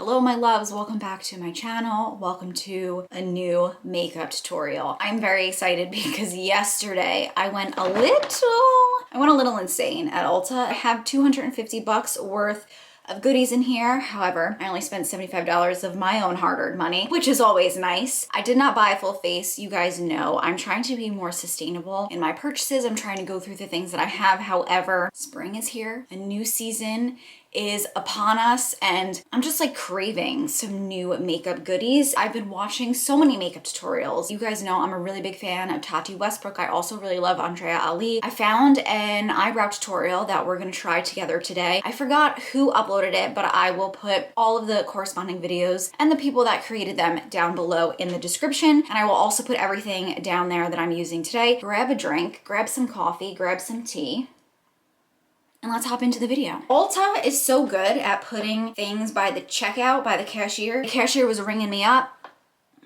Hello my loves, welcome back to my channel. Welcome to a new makeup tutorial. I'm very excited because yesterday I went a little insane at Ulta. I have 250 bucks worth of goodies in here. However, I only spent $75 of my own hard-earned money, which is always nice. I did not buy a full face. You guys know I'm trying to be more sustainable in my purchases. I'm trying to go through the things that I have. However, spring is here, a new season is upon us, and I'm just like craving some new makeup goodies. I've been watching so many makeup tutorials. You guys know I'm a really big fan of Tati Westbrook. I also really love Andrea Ali. I found an eyebrow tutorial that we're gonna try together today. I forgot who uploaded it, but I will put all of the corresponding videos and the people that created them down below in the description. And I will also put everything down there that I'm using today. Grab a drink, grab some coffee, grab some tea, and let's hop into the video. Ulta is so good at putting things by the checkout, by the cashier. The cashier was ringing me up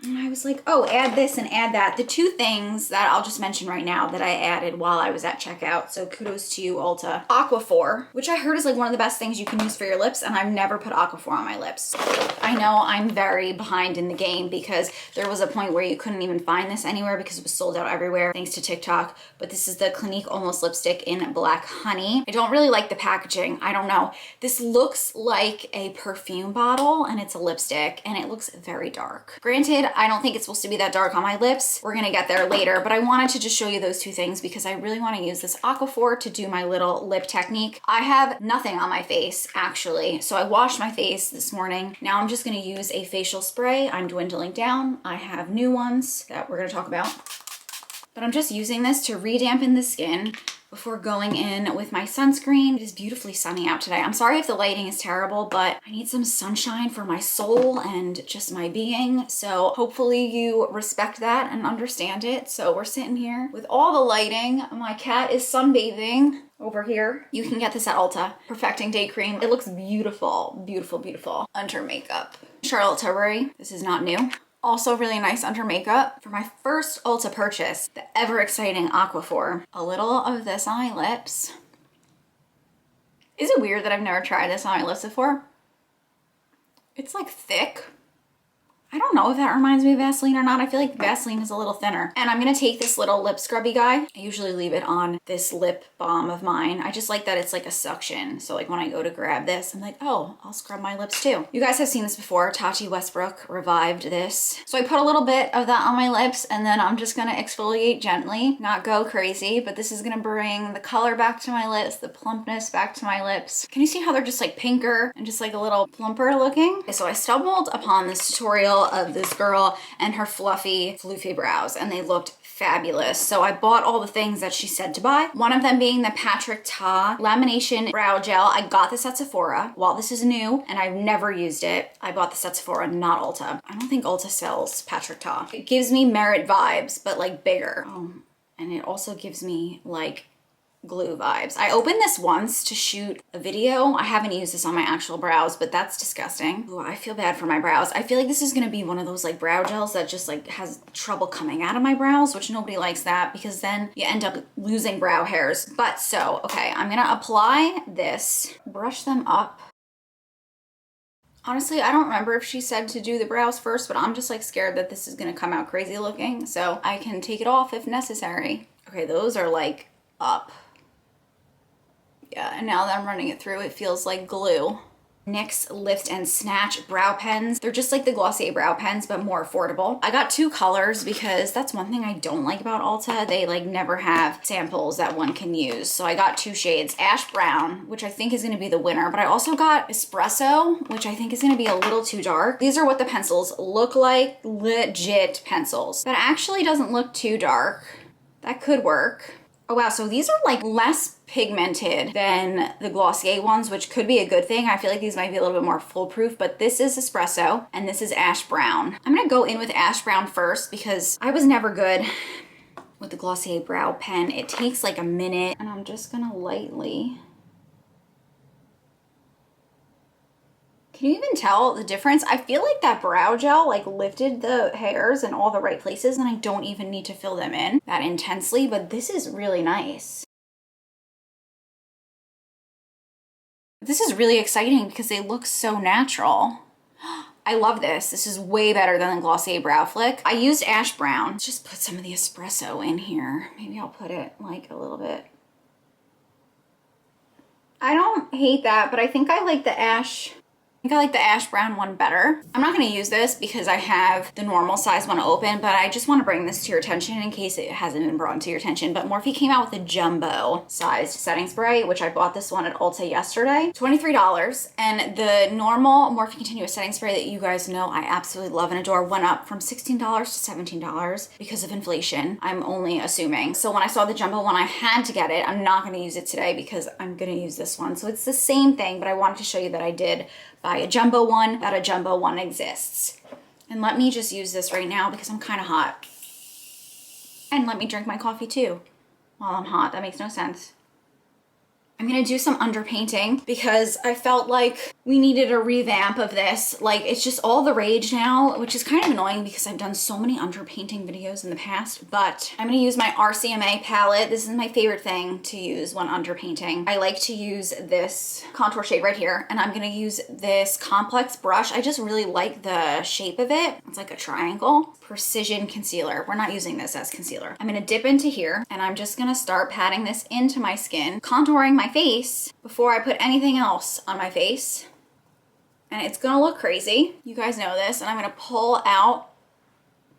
and I was like, oh, add this and add that. The two things that I'll just mention right now that I added while I was at checkout, so kudos to you, Ulta. Aquaphor, which I heard is like one of the best things you can use for your lips, and I've never put Aquaphor on my lips. I know I'm very behind in the game because there was a point where you couldn't even find this anywhere because it was sold out everywhere thanks to TikTok, but this is the Clinique Almost Lipstick in Black Honey. I don't really like the packaging. I don't know. This looks like a perfume bottle and it's a lipstick and it looks very dark. Granted, I don't think it's supposed to be that dark on my lips. We're gonna get there later, but I wanted to just show you those two things because I really wanna use this Aquaphor to do my little lip technique. I have nothing on my face, actually. So I washed my face this morning. Now I'm just gonna use a facial spray. I'm dwindling down. I have new ones that we're gonna talk about. But I'm just using this to re-dampen the skin before going in with my sunscreen. It is beautifully sunny out today. I'm sorry if the lighting is terrible, but I need some sunshine for my soul and just my being. So hopefully you respect that and understand it. So we're sitting here with all the lighting. My cat is sunbathing over here. You can get this at Ulta. Perfecting Day Cream. It looks beautiful, beautiful, beautiful under makeup. Charlotte Tilbury. This is not new. Also really nice under makeup. For my first Ulta purchase, the ever exciting Aquaphor. A little of this on my lips. Is it weird that I've never tried this on my lips before? It's like thick. I don't know if that reminds me of Vaseline or not. I feel like Vaseline is a little thinner. And I'm gonna take this little lip scrubby guy. I usually leave it on this lip balm of mine. I just like that it's like a suction. So like when I go to grab this, I'm like, oh, I'll scrub my lips too. You guys have seen this before. Tati Westbrook revived this. So I put a little bit of that on my lips and then I'm just gonna exfoliate gently, not go crazy, but this is gonna bring the color back to my lips, the plumpness back to my lips. Can you see how they're just like pinker and just like a little plumper looking? Okay, so I stumbled upon this tutorial of this girl and her fluffy, floofy brows, and they looked fabulous. So I bought all the things that she said to buy. One of them being the Patrick Ta Lamination Brow Gel. I got this at Sephora. While this is new and I've never used it, I bought this at Sephora, not Ulta. I don't think Ulta sells Patrick Ta. It gives me Merit vibes, but like bigger. Oh, and it also gives me like glue vibes. I opened this once to shoot a video. I haven't used this on my actual brows, but that's disgusting. Ooh, I feel bad for my brows. I feel like this is gonna be one of those like brow gels that just like has trouble coming out of my brows, which nobody likes that because then you end up losing brow hairs. But so, okay, I'm gonna apply this, brush them up. Honestly, I don't remember if she said to do the brows first, but I'm just like scared that this is gonna come out crazy looking, so I can take it off if necessary. Okay, those are like up. Yeah, and now that I'm running it through, it feels like glue. NYX Lift and Snatch brow pens. They're just like the Glossier brow pens, but more affordable. I got two colors because that's one thing I don't like about Ulta. They like never have samples that one can use. So I got two shades. Ash Brown, which I think is gonna be the winner, but I also got Espresso, which I think is gonna be a little too dark. These are what the pencils look like, legit pencils. That actually doesn't look too dark. That could work. Oh wow, so these are like less pigmented than the Glossier ones, which could be a good thing. I feel like these might be a little bit more foolproof, but this is Espresso and this is Ash Brown. I'm gonna go in with Ash Brown first because I was never good with the Glossier brow pen. It takes like a minute and I'm just gonna lightly. Can you even tell the difference? I feel like that brow gel like lifted the hairs in all the right places and I don't even need to fill them in that intensely, but this is really nice. This is really exciting because they look so natural. I love this. This is way better than the Glossier Brow Flick. I used Ash Brown. Let's just put some of the espresso in here. Maybe I'll put it like a little bit. I don't hate that, but I think I like the ash. I think I like the ash brown one better. I'm not going to use this because I have the normal size one open, but I just want to bring this to your attention in case it hasn't been brought to your attention. But Morphe came out with a jumbo sized setting spray, which I bought this one at Ulta yesterday. $23. And the normal Morphe Continuous Setting Spray that you guys know I absolutely love and adore went up from $16 to $17 because of inflation. I'm only assuming. So when I saw the jumbo one, I had to get it. I'm not going to use it today because I'm going to use this one. So it's the same thing, but I wanted to show you that I did buy a jumbo one, that a jumbo one exists. And let me just use this right now because I'm kind of hot. And let me drink my coffee too while I'm hot. That makes no sense. I'm gonna do some underpainting because I felt like we needed a revamp of this. Like, it's just all the rage now, which is kind of annoying because I've done so many underpainting videos in the past, but I'm gonna use my RCMA palette. This is my favorite thing to use when underpainting. I like to use this contour shade right here, and I'm gonna use this complex brush. I just really like the shape of it. It's like a triangle. Precision concealer. We're not using this as concealer. I'm gonna dip into here, and I'm just gonna start patting this into my skin, contouring my face before I put anything else on my face. And it's gonna look crazy. You guys know this. And I'm gonna pull out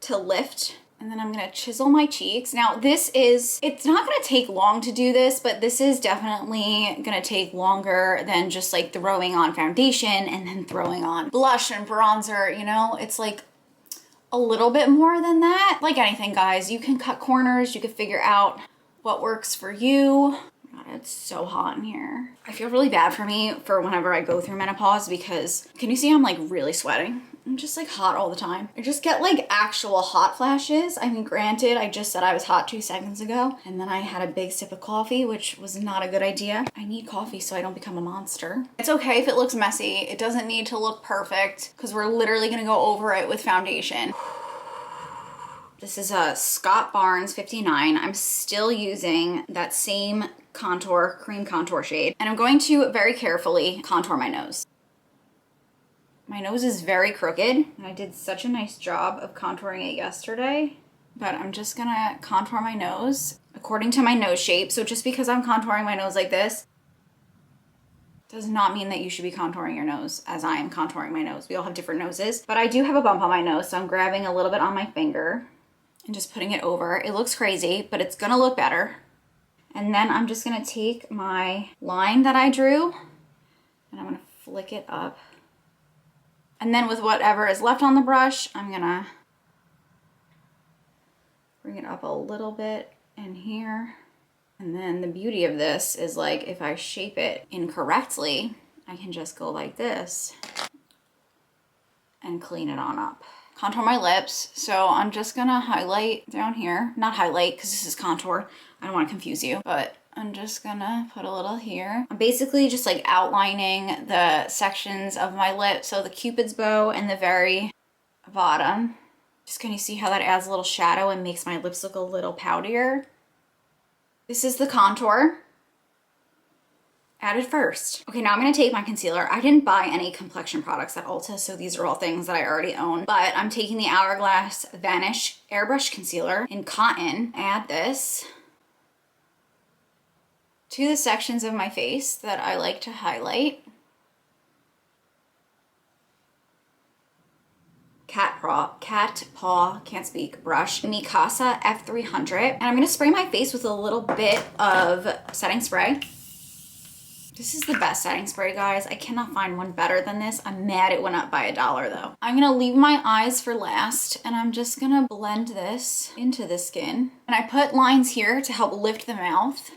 to lift, and then I'm gonna chisel my cheeks. Now it's not gonna take long to do this, but this is definitely gonna take longer than just like throwing on foundation and then throwing on blush and bronzer, you know? It's like a little bit more than that. Like anything, guys, you can cut corners, you can figure out what works for you. God, it's so hot in here. I feel really bad for me for whenever I go through menopause because can you see I'm like really sweating? I'm just like hot all the time. I just get like actual hot flashes. I mean, granted, I just said I was hot 2 seconds ago and then I had a big sip of coffee, which was not a good idea. I need coffee so I don't become a monster. It's okay if it looks messy. It doesn't need to look perfect because we're literally gonna go over it with foundation. This is a Scott Barnes 59. I'm still using that same contour, cream contour shade. And I'm going to very carefully contour my nose. My nose is very crooked, and I did such a nice job of contouring it yesterday. But I'm just gonna contour my nose according to my nose shape. So just because I'm contouring my nose like this does not mean that you should be contouring your nose as I am contouring my nose. We all have different noses. But I do have a bump on my nose, so I'm grabbing a little bit on my finger and just putting it over. It looks crazy, but it's gonna look better. And then I'm just gonna take my line that I drew and I'm gonna flick it up. And then with whatever is left on the brush, I'm gonna bring it up a little bit in here. And then the beauty of this is like if I shape it incorrectly, I can just go like this and clean it on up. Contour my lips. So I'm just gonna highlight down here. Not highlight because this is contour. I don't want to confuse you, but I'm just gonna put a little here. I'm basically just like outlining the sections of my lip. So the Cupid's bow and the very bottom. Just can you see how that adds a little shadow and makes my lips look a little poutier? This is the contour. Added first. Okay, now I'm gonna take my concealer. I didn't buy any complexion products at Ulta, so these are all things that I already own. But I'm taking the Hourglass Vanish Airbrush Concealer in Cotton. Add this to the sections of my face that I like to highlight. Cat paw, can't speak, brush. Mikasa F300. And I'm gonna spray my face with a little bit of setting spray. This is the best setting spray, guys. I cannot find one better than this. I'm mad it went up by $1 though. I'm gonna leave my eyes for last and I'm just gonna blend this into the skin. And I put lines here to help lift the mouth.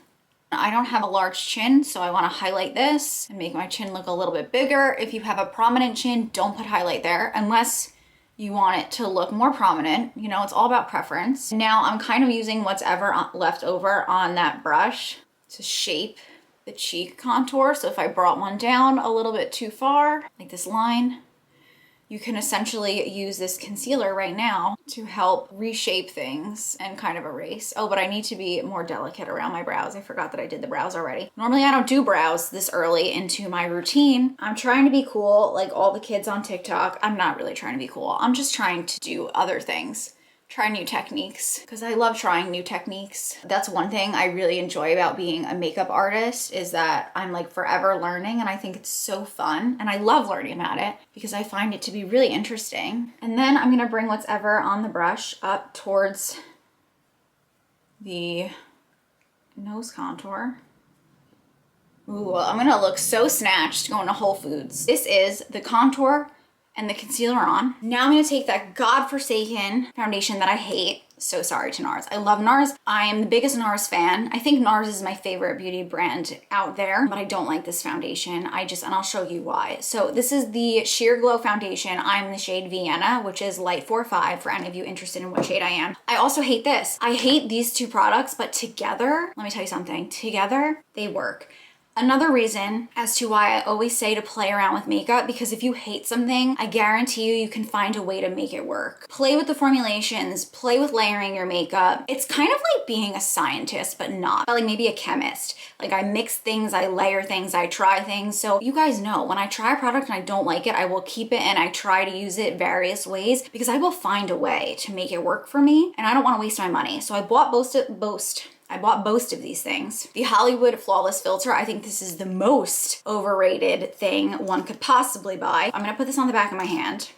I don't have a large chin, so I wanna highlight this and make my chin look a little bit bigger. If you have a prominent chin, don't put highlight there unless you want it to look more prominent. You know, it's all about preference. Now I'm kind of using what's ever left over on that brush to shape the cheek contour. So if I brought one down a little bit too far, like this line, you can essentially use this concealer right now to help reshape things and kind of erase. Oh, but I need to be more delicate around my brows. I forgot that I did the brows already. Normally I don't do brows this early into my routine. I'm trying to be cool like all the kids on TikTok. I'm not really trying to be cool. I'm just trying to do other things. Try new techniques because I love trying new techniques. That's one thing I really enjoy about being a makeup artist is that I'm like forever learning, and I think it's so fun and I love learning about it because I find it to be really interesting. And then I'm gonna bring what's ever on the brush up towards the nose contour. Ooh, I'm gonna look so snatched going to Whole Foods. This is the contour and the concealer on. Now I'm gonna take that godforsaken foundation that I hate. So sorry to NARS. I love NARS. I am the biggest NARS fan. I think NARS is my favorite beauty brand out there, but I don't like this foundation. And I'll show you why. So this is the Sheer Glow foundation. I'm in the shade Vienna, which is light 4-5 for any of you interested in what shade I am. I also hate this. I hate these two products, but together, let me tell you something, together they work. Another reason as to why I always say to play around with makeup, because if you hate something, I guarantee you can find a way to make it work. Play with the formulations, play with layering your makeup. It's kind of like being a scientist, but not. Like maybe a chemist. Like I mix things, I layer things, I try things. So you guys know when I try a product and I don't like it, I will keep it and I try to use it various ways because I will find a way to make it work for me and I don't want to waste my money. So I bought I bought both of these things. The Hollywood Flawless Filter, I think this is the most overrated thing one could possibly buy. I'm gonna put this on the back of my hand.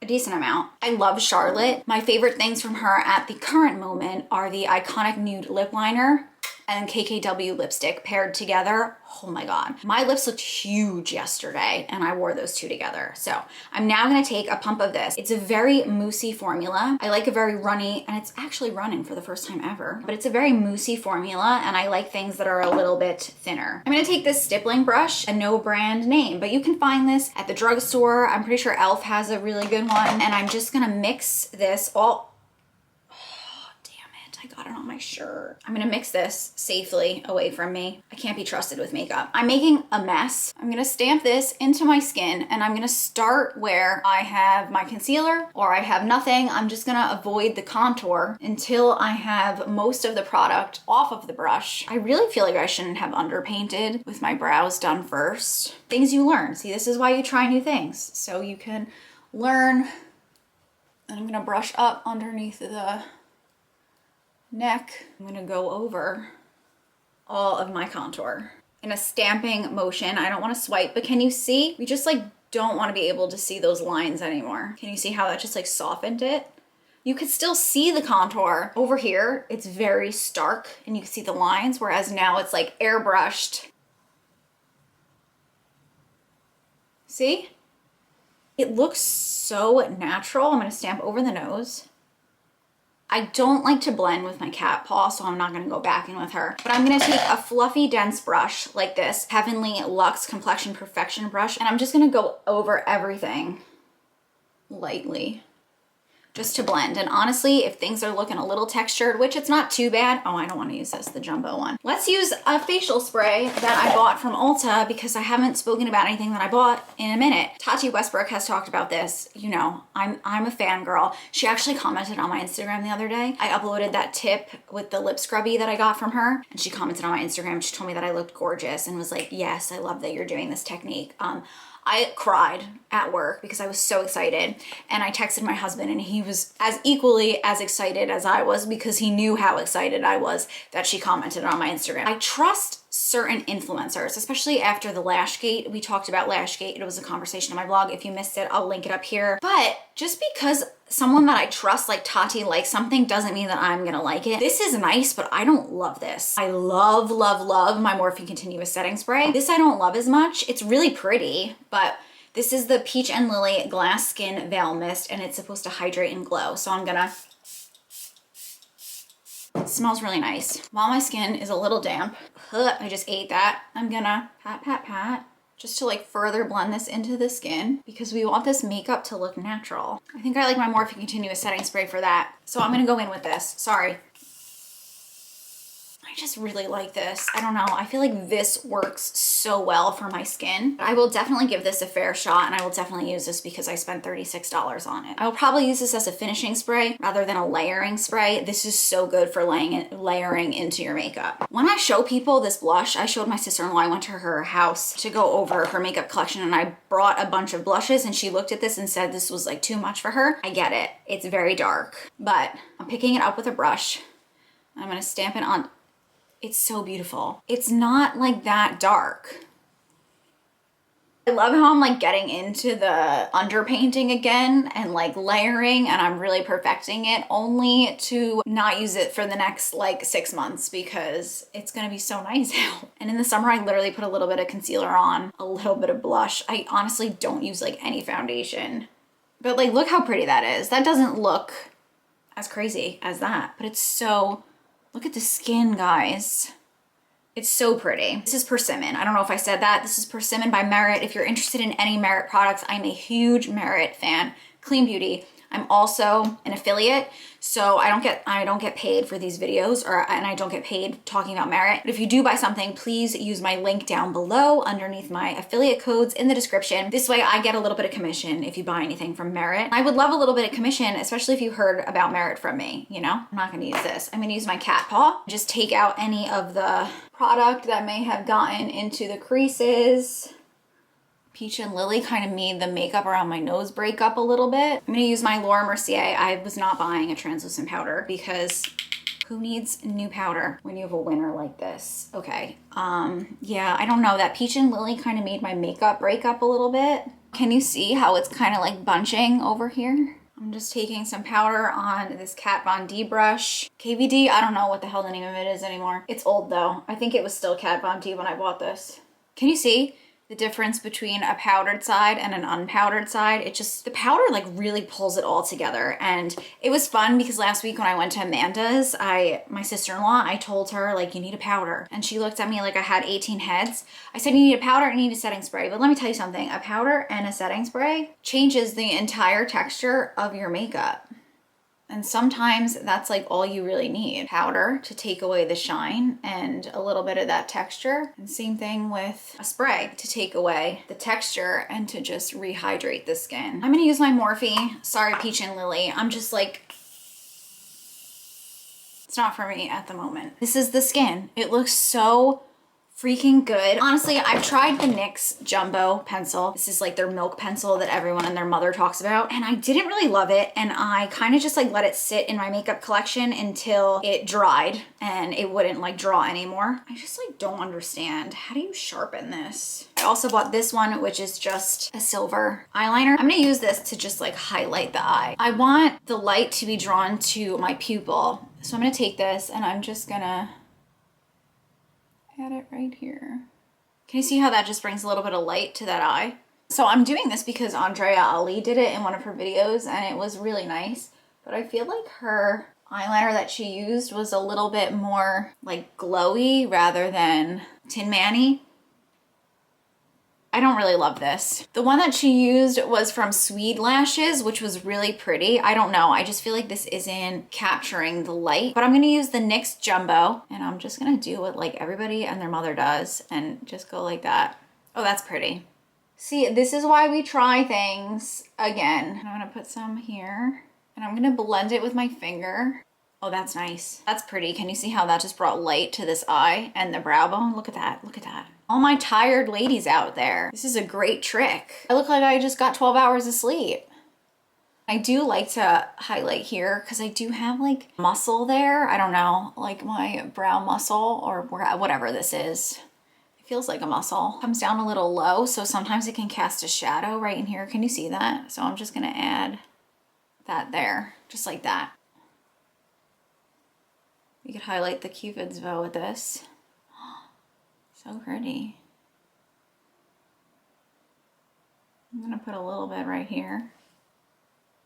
A decent amount. I love Charlotte. My favorite things from her at the current moment are the Iconic Nude Lip Liner and KKW lipstick paired together. Oh my God. My lips looked huge yesterday and I wore those two together. So I'm now gonna take a pump of this. It's a very moussey formula. I like a very runny, and it's actually running for the first time ever, but it's a very moussey formula and I like things that are a little bit thinner. I'm gonna take this stippling brush, a no brand name, but you can find this at the drugstore. I'm pretty sure Elf has a really good one. And I'm just gonna mix this all. I got it on my shirt. I'm gonna mix this safely away from me. I can't be trusted with makeup. I'm making a mess. I'm gonna stamp this into my skin and I'm gonna start where I have my concealer or I have nothing. I'm just gonna avoid the contour until I have most of the product off of the brush. I really feel like I shouldn't have underpainted with my brows done first. Things you learn. See, this is why you try new things. So you can learn. And I'm gonna brush up underneath the neck. I'm gonna go over all of my contour in a stamping motion. I don't want to swipe, but can you see? We just like don't want to be able to see those lines anymore. Can you see how that just like softened it? You could still see the contour. Over here, it's very stark and you can see the lines, whereas now it's like airbrushed. See? It looks so natural. I'm gonna stamp over the nose. I don't like to blend with my cat paw, so I'm not gonna go back in with her. But I'm gonna take a fluffy, dense brush like this, Heavenly Luxe Complexion Perfection brush, and I'm just gonna go over everything lightly, just to blend. And honestly, if things are looking a little textured, which it's not too bad. Oh, I don't wanna use this, the jumbo one. Let's use a facial spray that I bought from Ulta because I haven't spoken about anything that I bought in a minute. Tati Westbrook has talked about this. You know, I'm a fangirl. She actually commented on my Instagram the other day. I uploaded that tip with the lip scrubby that I got from her, and she commented on my Instagram. She told me that I looked gorgeous and was like, yes, I love that you're doing this technique. I cried at work because I was so excited, and I texted my husband and he was as equally as excited as I was because he knew how excited I was that she commented on my Instagram. I trust certain influencers, especially after the Lashgate. We talked about Lashgate. It was a conversation on my blog. If you missed it, I'll link it up here. But just because someone that I trust like Tati likes something doesn't mean that I'm gonna like it. This is nice, but I don't love this. I love, love, love my Morphe Continuous Setting Spray. This I don't love as much. It's really pretty, but this is the Peach and Lily Glass Skin Veil Mist, and it's supposed to hydrate and glow. So I'm gonna, it smells really nice. While my skin is a little damp, I just ate that, I'm gonna pat, pat, pat, just to like further blend this into the skin because we want this makeup to look natural. I think I like my Morphe Continuous Setting Spray for that. So I'm gonna go in with this. Sorry. I I just really like this. I don't know. I feel like this works so well for my skin. I will definitely give this a fair shot, and I will definitely use this because I spent $36 on it. I will probably use this as a finishing spray rather than a layering spray. This is so good for layering into your makeup. When I show people this blush, I showed my sister-in-law, I went to her house to go over her makeup collection, and I brought a bunch of blushes, and she looked at this and said this was like too much for her. I get it. It's very dark, but I'm picking it up with a brush. I'm gonna stamp it on. It's so beautiful. It's not like that dark. I love how I'm like getting into the underpainting again and like layering, and I'm really perfecting it, only to not use it for the next like 6 months because it's gonna be so nice out. And in the summer, I literally put a little bit of concealer on, a little bit of blush. I honestly don't use like any foundation, but like look how pretty that is. That doesn't look as crazy as that, but it's so, look at the skin, guys. It's so pretty. This is Persimmon. I don't know if I said that. This is Persimmon by Merit. If you're interested in any Merit products, I'm a huge Merit fan. Clean Beauty. I'm also an affiliate, so I don't get paid for these videos, and I don't get paid talking about Merit. But if you do buy something, please use my link down below underneath my affiliate codes in the description. This way I get a little bit of commission if you buy anything from Merit. I would love a little bit of commission, especially if you heard about Merit from me, you know? I'm not gonna use this. I'm gonna use my cat paw. Just take out any of the product that may have gotten into the creases. Peach and Lily kind of made the makeup around my nose break up a little bit. I'm gonna use my Laura Mercier. I was not buying a translucent powder because who needs new powder when you have a winner like this? Okay, yeah, I don't know. That Peach and Lily kind of made my makeup break up a little bit. Can you see how it's kind of like bunching over here? I'm just taking some powder on this Kat Von D brush. KVD, I don't know what the hell the name of it is anymore. It's old though. I think it was still Kat Von D when I bought this. Can you see the difference between a powdered side and an unpowdered side? It just, the powder like really pulls it all together. And it was fun because last week when I went to Amanda's, my sister-in-law, I told her like, you need a powder. And she looked at me like I had 18 heads. I said, you need a powder and you need a setting spray. But let me tell you something, a powder and a setting spray changes the entire texture of your makeup. And sometimes that's like all you really need. Powder to take away the shine and a little bit of that texture. And same thing with a spray to take away the texture and to just rehydrate the skin. I'm gonna use my Morphe. Sorry, Peach and Lily. I'm just like, it's not for me at the moment. This is the skin. It looks so freaking good. Honestly, I've tried the NYX Jumbo pencil. This is like their milk pencil that everyone and their mother talks about. And I didn't really love it. And I kind of just like let it sit in my makeup collection until it dried and it wouldn't like draw anymore. I just like don't understand. How do you sharpen this? I also bought this one, which is just a silver eyeliner. I'm gonna use this to just like highlight the eye. I want the light to be drawn to my pupil. So I'm gonna take this and I'm just gonna add it right here. Can you see how that just brings a little bit of light to that eye? So I'm doing this because Andrea Ali did it in one of her videos and it was really nice, but I feel like her eyeliner that she used was a little bit more like glowy rather than Tin Manny. I don't really love this. The one that she used was from Swede Lashes, which was really pretty. I don't know, I just feel like this isn't capturing the light, but I'm gonna use the NYX Jumbo and I'm just gonna do what like everybody and their mother does and just go like that. Oh, that's pretty. See, this is why we try things again. I'm gonna put some here and I'm gonna blend it with my finger. Oh, that's nice. That's pretty. Can you see how that just brought light to this eye and the brow bone? Look at that, look at that. All my tired ladies out there, this is a great trick. I look like I just got 12 hours of sleep. I do like to highlight here because I do have like muscle there. I don't know, like my brow muscle or whatever this is. It feels like a muscle. Comes down a little low, so sometimes it can cast a shadow right in here. Can you see that? So I'm just gonna add that there, just like that. You could highlight the Cupid's bow with this. So pretty. I'm gonna put a little bit right here.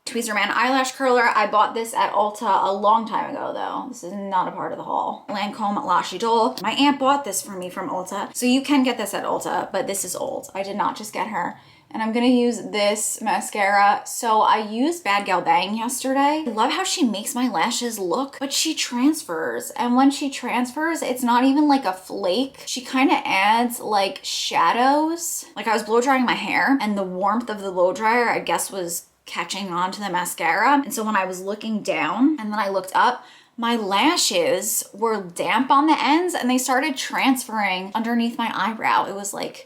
Tweezerman eyelash curler. I bought this at Ulta a long time ago though. This is not a part of the haul. Lancome Lash Idole. My aunt bought this for me from Ulta. So you can get this at Ulta, but this is old. I did not just get her And I'm gonna use this mascara. So I used Bad Gal Bang yesterday. I love how she makes my lashes look, but she transfers. And when she transfers, it's not even like a flake. She kind of adds like shadows. Like I was blow drying my hair and the warmth of the blow dryer, I guess, was catching on to the mascara. And so when I was looking down and then I looked up, my lashes were damp on the ends and they started transferring underneath my eyebrow. It was like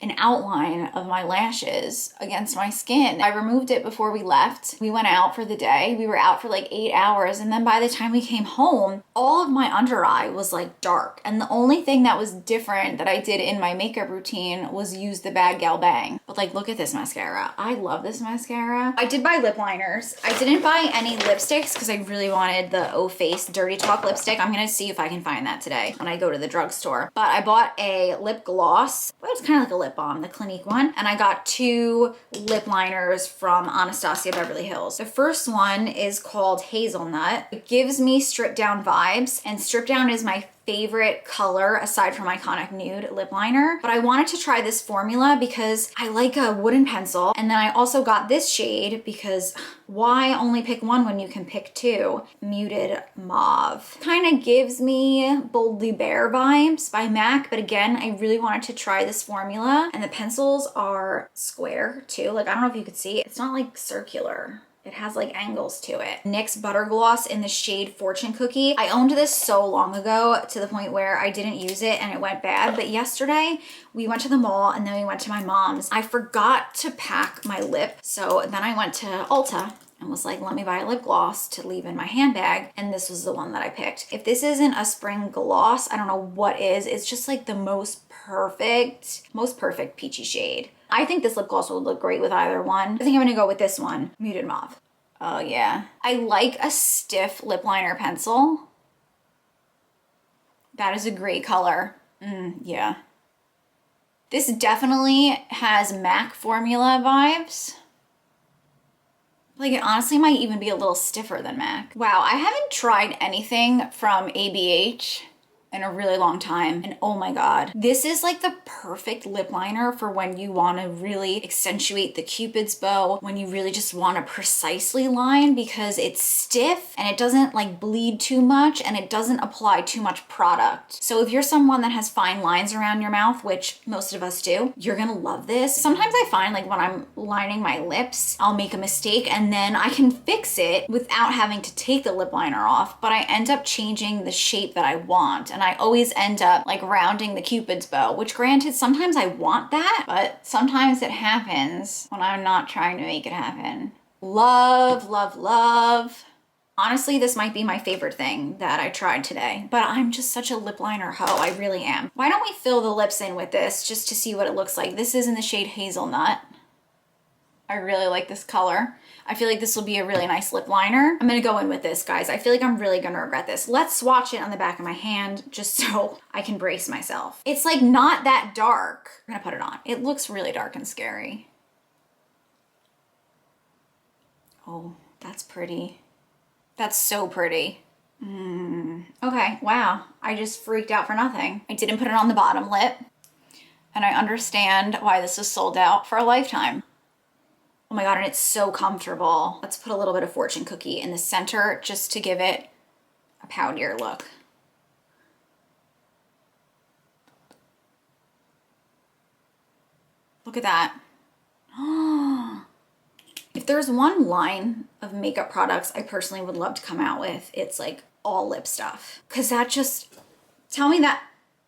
an outline of my lashes against my skin. I removed it before we left. We went out for the day. We were out for like 8 hours. And then by the time we came home, all of my under eye was like dark. And the only thing that was different that I did in my makeup routine was use the Bad Gal Bang. But like, look at this mascara. I love this mascara. I did buy lip liners. I didn't buy any lipsticks because I really wanted the O Face Dirty Talk lipstick. I'm gonna see if I can find that today when I go to the drugstore. But I bought a lip gloss. Well, it's kind of like a lip balm, the Clinique one. And I got 2 lip liners from Anastasia Beverly Hills. The first one is called Hazelnut. It gives me stripped down vibes, and stripped down is my favorite color aside from Iconic Nude lip liner. But I wanted to try this formula because I like a wooden pencil. And then I also got this shade because why only pick one when you can pick 2? Muted Mauve. Kind of gives me Boldly Bare vibes by MAC. But again, I really wanted to try this formula. And the pencils are square too. Like, I don't know if you could see. It's not like circular. It has like angles to it. NYX Butter Gloss in the shade Fortune Cookie. I owned this so long ago to the point where I didn't use it and it went bad. But yesterday we went to the mall and then we went to my mom's. I forgot to pack my lip. So then I went to Ulta and was like, let me buy a lip gloss to leave in my handbag. And this was the one that I picked. If this isn't a spring gloss, I don't know what is. It's just like the most perfect peachy shade. I think this lip gloss would look great with either one. I think I'm gonna go with this one, Muted Mauve. Oh yeah. I like a stiff lip liner pencil. That is a great color. Yeah. This definitely has MAC formula vibes. Like, it honestly might even be a little stiffer than MAC. Wow, I haven't tried anything from ABH in a really long time. And oh my God, this is like the perfect lip liner for when you want to really accentuate the Cupid's bow, when you really just want to precisely line, because it's stiff and it doesn't like bleed too much and it doesn't apply too much product. So if you're someone that has fine lines around your mouth, which most of us do, you're gonna love this. Sometimes I find like when I'm lining my lips, I'll make a mistake and then I can fix it without having to take the lip liner off, but I end up changing the shape that I want. And I always end up like rounding the Cupid's bow, which granted, sometimes I want that, but sometimes it happens when I'm not trying to make it happen. Love, love, love. Honestly, this might be my favorite thing that I tried today, but I'm just such a lip liner hoe. I really am. Why don't we fill the lips in with this just to see what it looks like? This is in the shade Hazelnut. I really like this color. I feel like this will be a really nice lip liner. I'm gonna go in with this, guys. I feel like I'm really gonna regret this. Let's swatch it on the back of my hand just so I can brace myself. It's like not that dark. I'm gonna put it on. It looks really dark and scary. Oh, that's pretty. That's so pretty. Okay, wow. I just freaked out for nothing. I didn't put it on the bottom lip, and I understand why this is sold out for a lifetime. Oh my God, and it's so comfortable. Let's put a little bit of Fortune Cookie in the center just to give it a powdier look. Look at that. If there's one line of makeup products I personally would love to come out with, it's like all lip stuff. Cause that just, tell me that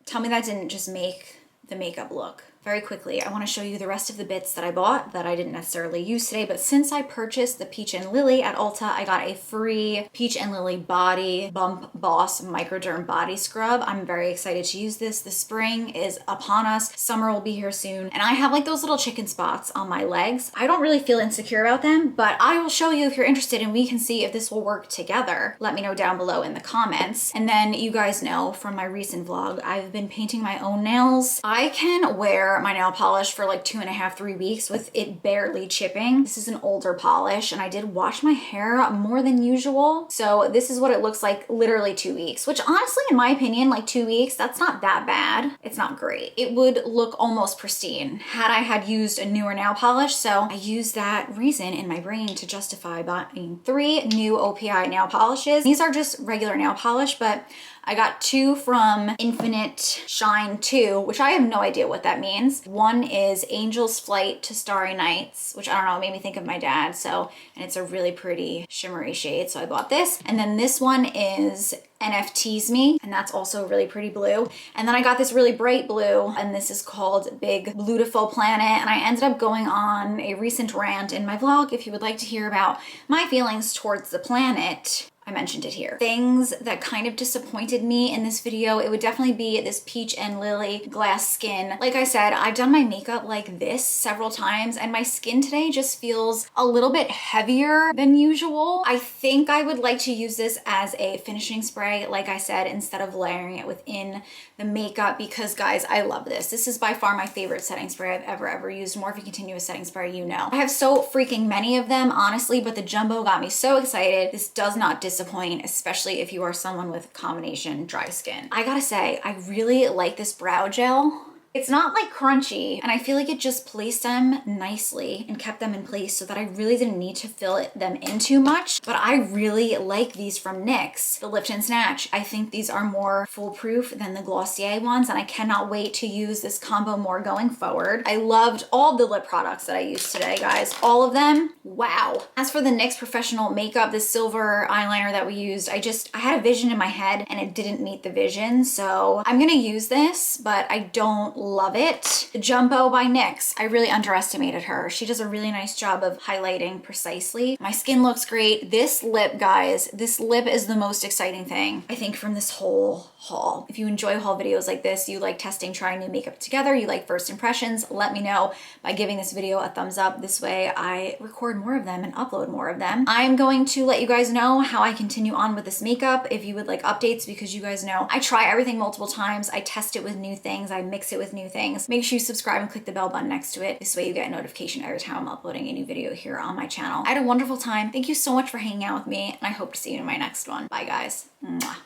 didn't just make the makeup look. Very quickly, I want to show you the rest of the bits that I bought that I didn't necessarily use today, but since I purchased the Peach and Lily at Ulta, I got a free Peach and Lily Body Bump Boss Microderm Body Scrub. I'm very excited to use this. The spring is upon us. Summer will be here soon. And I have like those little chicken spots on my legs. I don't really feel insecure about them, but I will show you if you're interested and we can see if this will work together. Let me know down below in the comments. And then you guys know from my recent vlog, I've been painting my own nails. I can wear wear my nail polish for like 2.5, 3 weeks with it barely chipping. This is an older polish and I did wash my hair more than usual. So this is what it looks like literally 2 weeks, which honestly, in my opinion, like 2 weeks, that's not that bad. It's not great. It would look almost pristine had I had used a newer nail polish. So I used that reason in my brain to justify buying 3 new OPI nail polishes. These are just regular nail polish, but I got 2 from Infinite Shine 2, which I have no idea what that means. One is Angel's Flight to Starry Nights, which I don't know, made me think of my dad. So, and it's a really pretty shimmery shade. So I bought this. And then this one is NFT's Me, and that's also a really pretty blue. And then I got this really bright blue, and this is called Big Beautiful Planet. And I ended up going on a recent rant in my vlog. If you would like to hear about my feelings towards the planet, I mentioned it here. Things that kind of disappointed me in this video, it would definitely be this Peach and Lily glass skin. Like I said, I've done my makeup like this several times and my skin today just feels a little bit heavier than usual. I think I would like to use this as a finishing spray, like I said, instead of layering it within the makeup, because guys, I love this. This is by far my favorite setting spray I've ever used. Morphe Continuous Setting Spray, you know. I have so freaking many of them, honestly, but the jumbo got me so excited. This does not disappoint, especially if you are someone with combination dry skin. I gotta say, I really like this brow gel. It's not like crunchy, and I feel like it just placed them nicely and kept them in place so that I really didn't need to fill them in too much. But I really like these from NYX, the Lift and Snatch. I think these are more foolproof than the Glossier ones, and I cannot wait to use this combo more going forward. I loved all the lip products that I used today, guys. All of them, wow. As for the NYX Professional Makeup, the silver eyeliner that we used, I had a vision in my head and it didn't meet the vision. So I'm gonna use this, but I don't love it. The Jumbo by NYX, I really underestimated her. She does a really nice job of highlighting precisely. My skin looks great. This lip, guys, this lip is the most exciting thing, I think, from this whole haul. If you enjoy haul videos like this, you like testing, trying new makeup together, you like first impressions, let me know by giving this video a thumbs up. This way I record more of them and upload more of them. I'm going to let you guys know how I continue on with this makeup if you would like updates, because you guys know I try everything multiple times. I test it with new things. I mix it with new things. Make sure you subscribe and click the bell button next to it. This way you get a notification every time I'm uploading a new video here on my channel. I had a wonderful time. Thank you so much for hanging out with me, and I hope to see you in my next one. Bye, guys. Mwah.